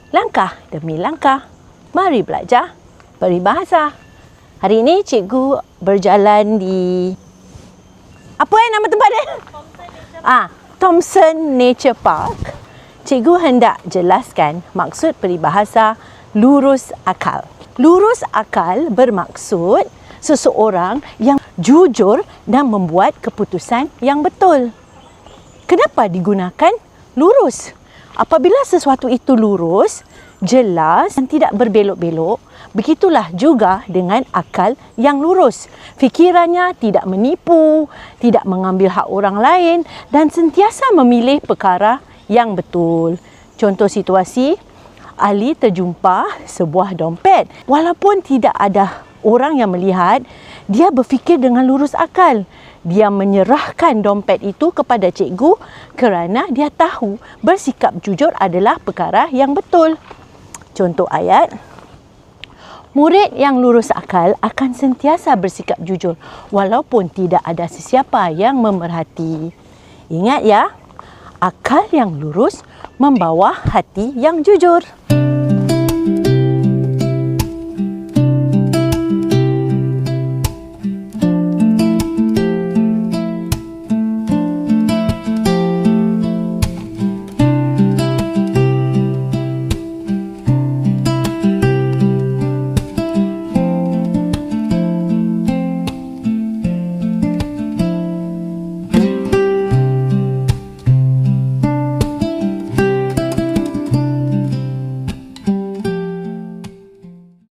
Langkah demi langkah, mari belajar peribahasa. Hari ini cikgu berjalan di... Apa nama tempat dia? Thomson Nature Park. Cikgu hendak jelaskan maksud peribahasa lurus akal. Lurus akal bermaksud seseorang yang jujur dan membuat keputusan yang betul. Kenapa digunakan lurus? Apabila sesuatu itu lurus, jelas dan tidak berbelok-belok, begitulah juga dengan akal yang lurus. Fikirannya tidak menipu, tidak mengambil hak orang lain dan sentiasa memilih perkara yang betul. Contoh situasi, Ali terjumpa sebuah dompet. Walaupun tidak ada orang yang melihat, dia berfikir dengan lurus akal. Dia menyerahkan dompet itu kepada cikgu kerana dia tahu bersikap jujur adalah perkara yang betul. Contoh ayat, murid yang lurus akal akan sentiasa bersikap jujur walaupun tidak ada sesiapa yang memerhati. Ingat ya, akal yang lurus membawa hati yang jujur.